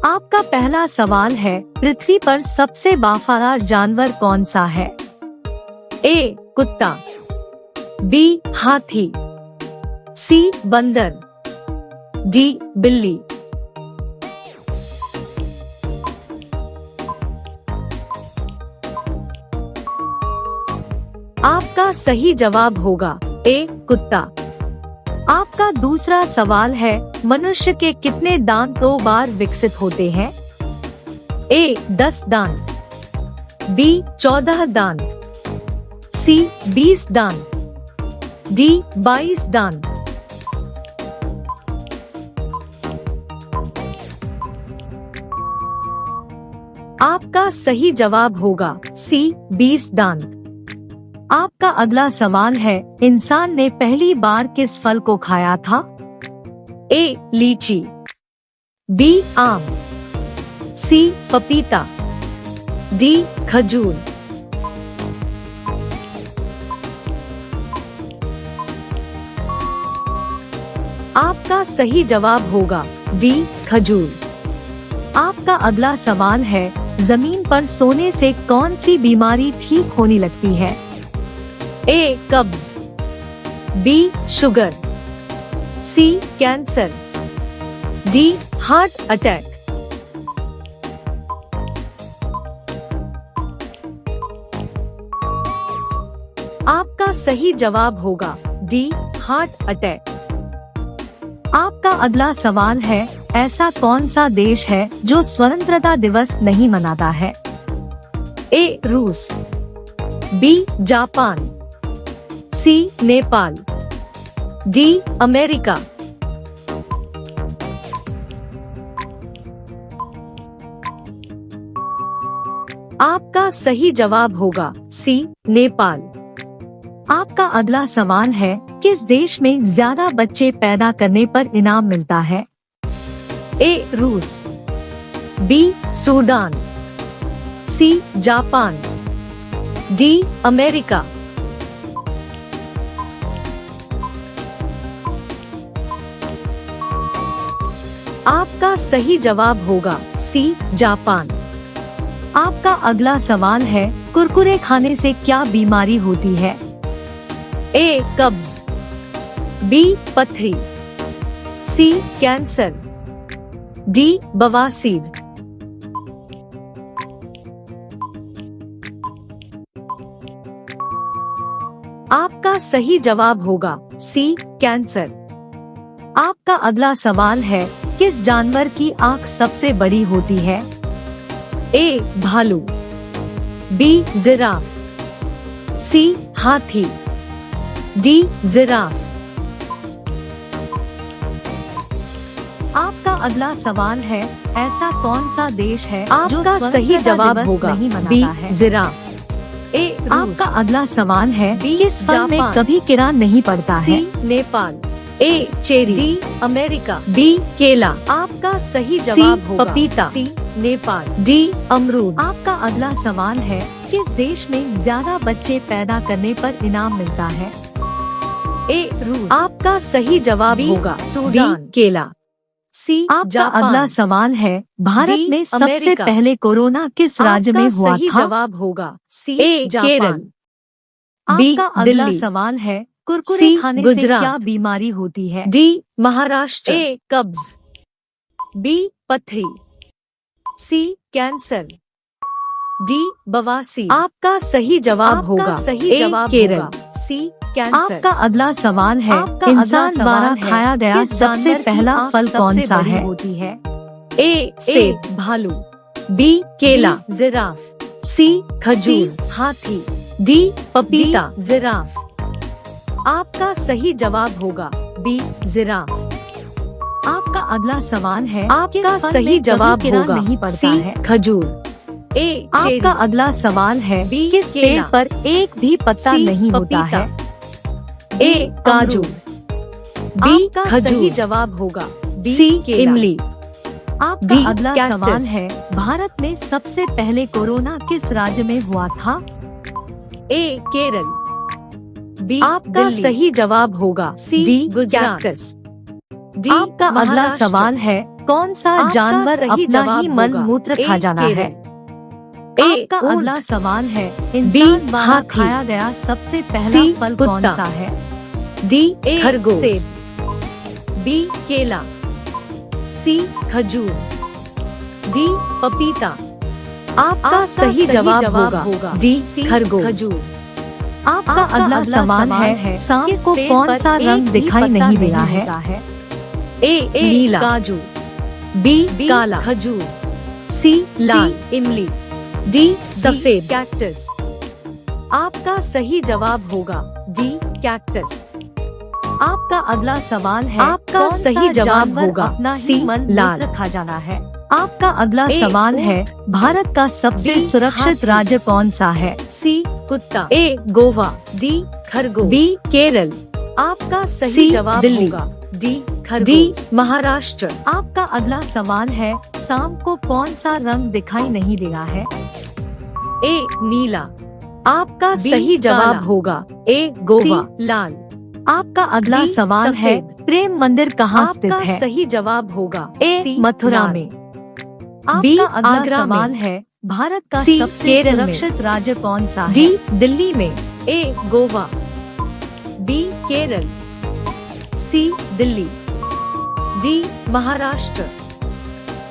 आपका पहला सवाल है, पृथ्वी पर सबसे वफादार जानवर कौन सा है? ए. कुत्ता, बी. हाथी, सी. बंदर, डी. बिल्ली। आपका सही जवाब होगा ए. कुत्ता। आपका दूसरा सवाल है, मनुष्य के कितने दांत 2 बार विकसित होते हैं? ए. 10 दांत, बी. 14 दांत, सी. 20 दांत, डी. 22 दांत। आपका सही जवाब होगा सी. 20 दांत। आपका अगला सवाल है, इंसान ने पहली बार किस फल को खाया था? ए. लीची, बी. आम, सी. पपीता, डी. खजूर। आपका सही जवाब होगा डी. खजूर। आपका अगला सवाल है, जमीन पर सोने से कौन सी बीमारी ठीक होने लगती है? ए. कब्ज, B. Sugar, C. Cancer, D. Heart attack. आपका सही जवाब होगा डी. Heart attack. आपका अगला सवाल है, ऐसा कौन सा देश है जो स्वतंत्रता दिवस नहीं मनाता है? ए. रूस, बी. जापान, सी. नेपाल, डी. अमेरिका। आपका सही जवाब होगा सी. नेपाल। आपका अगला सवाल है, किस देश में ज्यादा बच्चे पैदा करने पर इनाम मिलता है? ए. रूस, B. Sudan, C. Japan, D. America. आपका सही जवाब होगा सी. जापान। आपका अगला सवाल है, कुरकुरे खाने से क्या बीमारी होती है? ए. कब्ज, बी. पथरी, सी. Cancer, D. बवासीर। आपका सही जवाब होगा सी. कैंसर। आपका अगला सवाल है, किस जानवर की आंख सबसे बड़ी होती है? ए. भालू, बी. जिराफ, सी. हाथी, डी. जिराफ। आपका अगला सवाल है, ऐसा कौन सा देश है आपका सही जवाब होगा बी. जिराफ। ए. आपका अगला सवाल है, किस फल में कभी कीड़ा नहीं पड़ता है? C. Nepal, A. Cherry, D. America, B. केला। आपका सही जवाब होगा पपीता, सी. नेपाल, डी. अमरूद। आपका अगला सवाल है, किस देश में ज्यादा बच्चे पैदा करने पर इनाम मिलता है? ए. रूस। आपका सही जवाब होगा सूडान, केला, सी. आपका अगला सवाल है, भारत में सबसे पहले कोरोना किस राज्य में हुआ था? सही जवाब होगा सी. केरल, बी. अगला सवाल है, कुरकुरे खाने से क्या बीमारी होती है? डी. महाराष्ट्र। ए. कब्ज, बी. पथरी, सी. Cancer, D. बवासीर। आपका सही जवाब होगा सही जवाब केरल, सी. कैंसर। आपका अगला सवाल है, इंसान द्वारा खाया गया सबसे पहला फल कौन सा है? होती है? ए. सेब, भालू, बी. केला, जिराफ, सी. खजूर, हाथी, डी. पपीता, जिराफ। आपका सही जवाब होगा बी. जिराफ। आपका अगला सवाल है, आपका सही जवाब होगा नहीं पड़ता है? खजूर। ए. आपका अगला सवाल है, किस पेड़ पर एक भी पत्ता नहीं होता है? ए. काजू, बी. खजूर। जवाब होगा सी. इमली। आपका अगला सवाल है, भारत में सबसे पहले कोरोना किस राज्य में हुआ था? ए. केरल, बी. आपका सही जवाब होगा सी. गुजरात, डी. आपका अगला सवाल है, कौन सा जानवर अपना ही मल मूत्र खा जाना है? आपका अगला सवाल है, इंसान द्वारा खाया गया सबसे पहला फल कौन सा है? डी खरगोश, बी केला, सी खजूर, डी पपीता। आपका सही जवाब होगा डी खरगोश। आपका अगला सवाल है, सांप को कौन सा रंग दिखाई नहीं दे रहा है? ए नीला, काजू, बी काला खजूर, सी लाल इमली, डी सफेद कैक्टस। आपका सही जवाब होगा डी कैक्टस। आपका अगला सवाल है, आपका सही जवाब होगा सी लाल खा जाना है। आपका अगला सवाल है, भारत का सबसे सुरक्षित राज्य कौन सा है? सी कुत्ता, ए गोवा, डी खरगोश, बी केरल। आपका सही जवाब होगा डी खरगोश, डी महाराष्ट्र। आपका अगला सवाल है, सांप को कौन सा रंग दिखाई नहीं दे रहा है? ए नीला। आपका सही जवाब होगा ए गोवा, लाल। आपका अगला सवाल है, प्रेम मंदिर कहाँ स्थित है? सही जवाब होगा ए मथुरा में। बी आगरा सवाल है, भारत का सबसे सुरक्षित राज्य कौन सा है? डी दिल्ली में, ए गोवा, बी केरल, सी दिल्ली, डी महाराष्ट्र।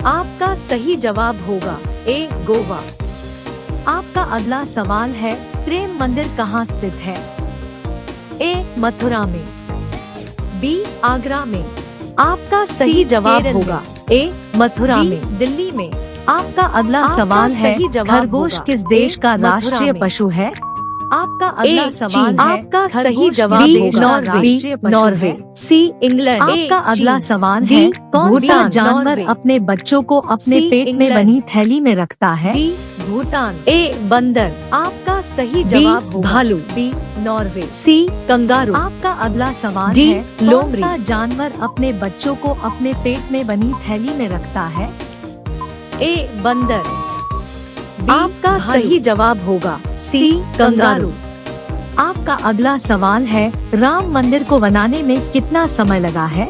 आपका सही जवाब होगा ए गोवा। आपका अगला सवाल है, प्रेम मंदिर कहाँ स्थित है? ए मथुरा में, बी आगरा में। आपका सही जवाब होगा ए मथुरा में, दिल्ली में। आपका अगला सवाल है, खरगोश किस देश का राष्ट्रीय पशु है? आपका अगला सवाल है, आपका सही जवाब होगा नॉर्वे, सी इंग्लैंड। आपका अगला सवाल है, कौन सा जानवर अपने बच्चों को अपने पेट में बनी थैली में रखता है? डी भूटान, ए बंदर। आपका सही जवाब होगा भालू, बी नॉर्वे, सी कंगारू। आपका अगला सवाल है, कौन सा जानवर अपने बच्चों को अपने पेट में बनी थैली में रखता है? ए बंदर। आपका सही जवाब होगा सी कंगारू। आपका अगला सवाल है, राम मंदिर को बनाने में कितना समय लगा है?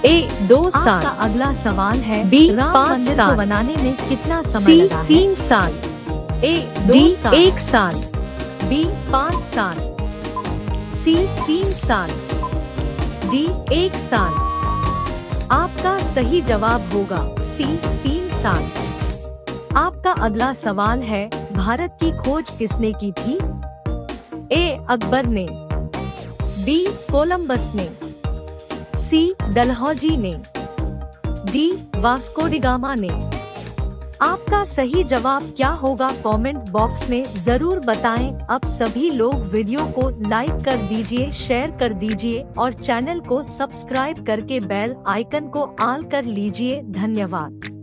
ए 2 साल। आपका अगला सवाल है, बी राम मंदिर को बनाने में कितना समय लगा है? 3 साल, ए 2 साल, 1 साल, बी 5 साल, सी 3 साल, डी 1 साल। आपका सही जवाब होगा सी 3 साल। आपका अगला सवाल है, भारत की खोज किसने की थी? ए अकबर ने, बी कोलंबस ने, सी डलहौजी ने, डी वास्को डी गामा ने। आपका सही जवाब क्या होगा? कमेंट बॉक्स में जरूर बताएं। अब सभी लोग वीडियो को लाइक कर दीजिए, शेयर कर दीजिए और चैनल को सब्सक्राइब करके बेल आइकन को ऑल कर लीजिए। धन्यवाद।